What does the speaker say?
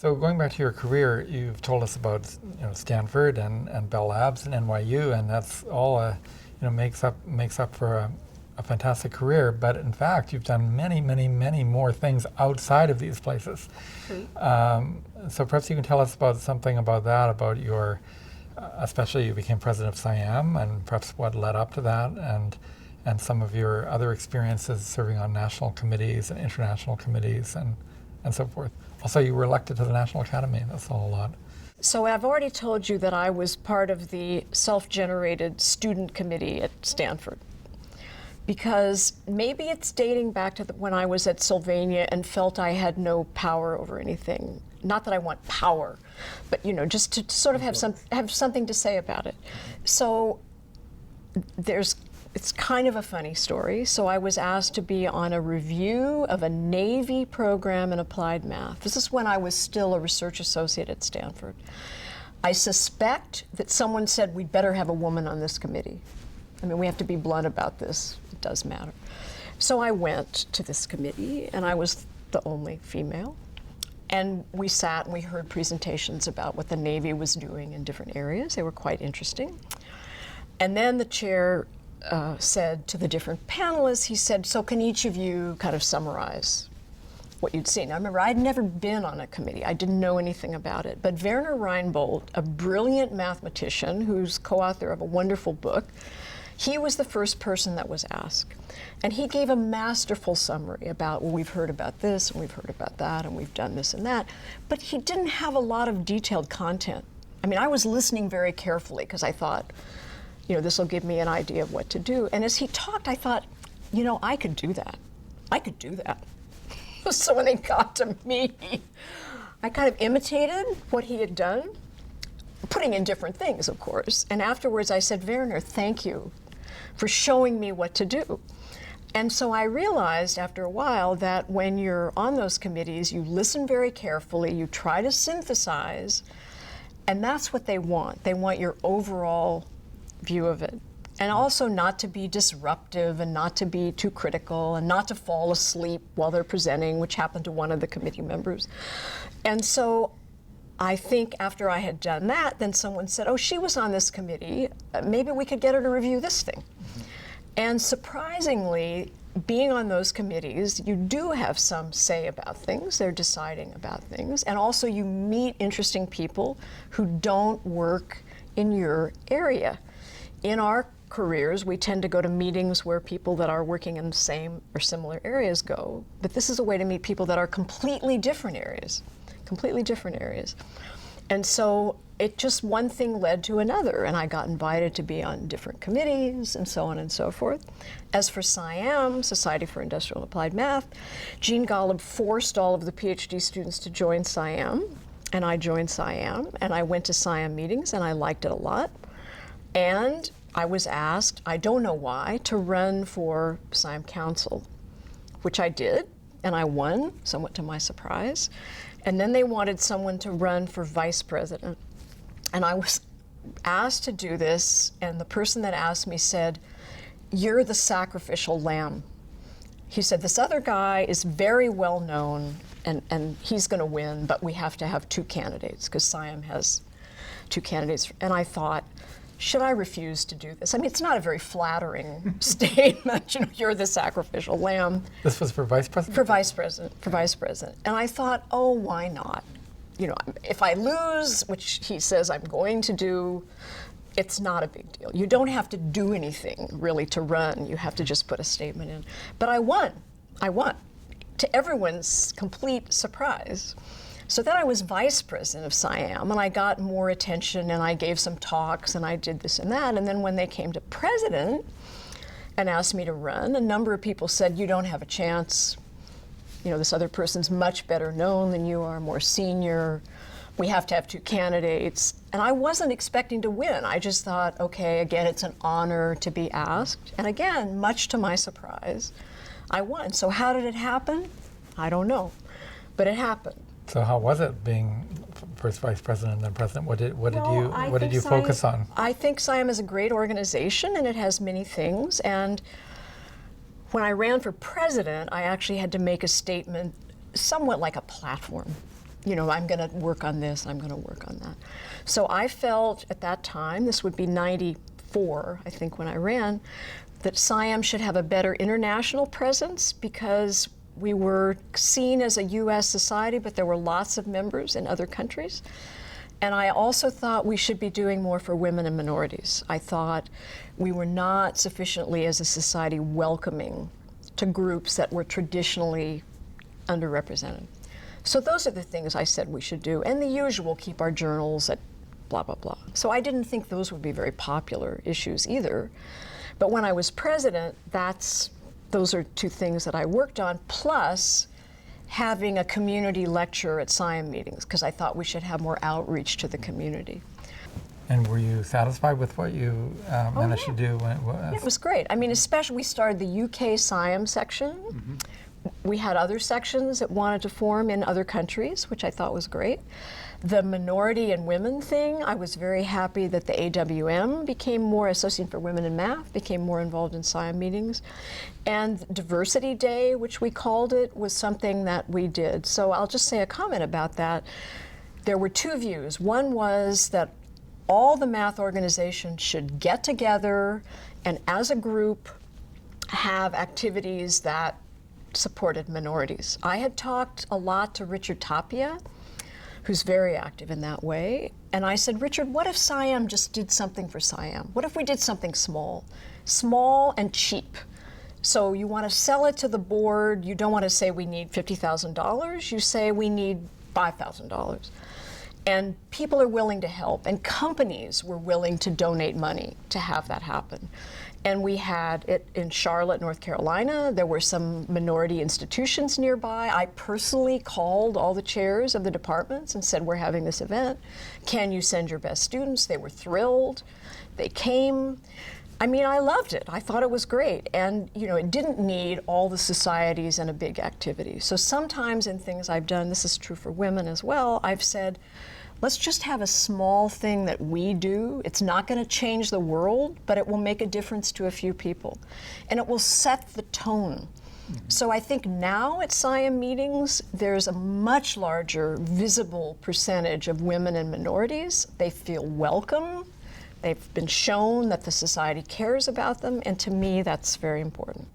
So going back to your career, you've told us about Stanford and Bell Labs and NYU, and that's all makes up for a fantastic career. But in fact, you've done many, many, many more things outside of these places. So perhaps you can tell us about something about that, about your, especially you became president of SIAM, and perhaps what led up to that, and some of your other experiences serving on national committees and international committees and so forth. Also, you were elected to the National Academy. That's a whole lot. So I've already told you that I was part of the self-generated student committee at Stanford, because maybe it's dating back to when I was at Sylvania and felt I had no power over anything. Not that I want power, but just to sort of have something to say about it. So it's kind of a funny story. So I was asked to be on a review of a Navy program in applied math. This is when I was still a research associate at Stanford. I suspect that someone said we'd better have a woman on this committee. I mean, we have to be blunt about this. It does matter. So I went to this committee, and I was the only female. And we sat and we heard presentations about what the Navy was doing in different areas. They were quite interesting. And then the chair said to the different panelists, he said, so can each of you kind of summarize what you'd seen? I remember I'd never been on a committee. I didn't know anything about it. But Werner Reinbold, a brilliant mathematician who's co-author of a wonderful book, he was the first person that was asked. And he gave a masterful summary about, well, we've heard about this, and we've heard about that, and we've done this and that. But he didn't have a lot of detailed content. I mean, I was listening very carefully because I thought, this will give me an idea of what to do. And as he talked, I thought, I could do that. I could do that. So when it got to me, I kind of imitated what he had done, putting in different things, of course. And afterwards I said, Werner, thank you for showing me what to do. And so I realized after a while that when you're on those committees, you listen very carefully, you try to synthesize, and that's what they want. They want your overall view of it. And also not to be disruptive and not to be too critical and not to fall asleep while they're presenting, which happened to one of the committee members. And so I think after I had done that, then someone said, oh, she was on this committee. Maybe we could get her to review this thing. And surprisingly, being on those committees, you do have some say about things. They're deciding about things. And also you meet interesting people who don't work in your area. In our careers, we tend to go to meetings where people that are working in the same or similar areas go. But this is a way to meet people that are completely different areas. And so it just one thing led to another, and I got invited to be on different committees and so on and so forth. As for SIAM, Society for Industrial and Applied Math, Jean Golub forced all of the PhD students to join SIAM, and I joined SIAM, and I went to SIAM meetings, and I liked it a lot. And I was asked, I don't know why, to run for SIAM Council, which I did, and I won, somewhat to my surprise. And then they wanted someone to run for vice president. And I was asked to do this, and the person that asked me said, you're the sacrificial lamb. He said, this other guy is very well known, and he's going to win, but we have to have two candidates, because SIAM has two candidates. And I thought, should I refuse to do this? I mean, it's not a very flattering statement, you're the sacrificial lamb. This was for vice president? For vice president. And I thought, oh, why not? If I lose, which he says I'm going to do, it's not a big deal. You don't have to do anything, really, to run. You have to just put a statement in. But I won, to everyone's complete surprise. So then I was vice president of SIAM, and I got more attention, and I gave some talks, and I did this and that. And then when they came to president and asked me to run, a number of people said, you don't have a chance. This other person's much better known than you are, more senior. We have to have two candidates. And I wasn't expecting to win. I just thought, okay, again, it's an honor to be asked. And again, much to my surprise, I won. So how did it happen? I don't know, but it happened. So how was it being first vice president and then president? What did you focus on? I think SIAM is a great organization, and it has many things. And when I ran for president, I actually had to make a statement somewhat like a platform. I'm going to work on this, I'm going to work on that. So I felt at that time, this would be 94, I think, when I ran, that SIAM should have a better international presence because we were seen as a U.S. society, but there were lots of members in other countries. And I also thought we should be doing more for women and minorities. I thought we were not sufficiently, as a society, welcoming to groups that were traditionally underrepresented. So those are the things I said we should do. And the usual, keep our journals at blah, blah, blah. So I didn't think those would be very popular issues either. But when I was president, those are two things that I worked on, plus having a community lecture at SIAM meetings, because I thought we should have more outreach to the community. And were you satisfied with what you managed to do? Yeah, it was great. I mean, especially we started the UK SIAM section. Mm-hmm. We had other sections that wanted to form in other countries, which I thought was great. The minority and women thing, I was very happy that the AWM became more, Association for Women in Math, became more involved in SIAM meetings. And Diversity Day, which we called it, was something that we did. So I'll just say a comment about that. There were two views. One was that all the math organizations should get together and as a group have activities that supported minorities. I had talked a lot to Richard Tapia, who's very active in that way, and I said, Richard, what if SIAM just did something for SIAM? What if we did something small and cheap? So you want to sell it to the board, you don't want to say we need $50,000, you say we need $5,000. And people are willing to help, and companies were willing to donate money to have that happen. And we had it in Charlotte, North Carolina. There were some minority institutions nearby. I personally called all the chairs of the departments and said, we're having this event. Can you send your best students? They were thrilled. They came. I mean, I loved it. I thought it was great. And, it didn't need all the societies and a big activity. So sometimes in things I've done, this is true for women as well, I've said, let's just have a small thing that we do. It's not going to change the world, but it will make a difference to a few people. And it will set the tone. Mm-hmm. So I think now at SIAM meetings, there's a much larger visible percentage of women and minorities. They feel welcome. They've been shown that the society cares about them. And to me, that's very important.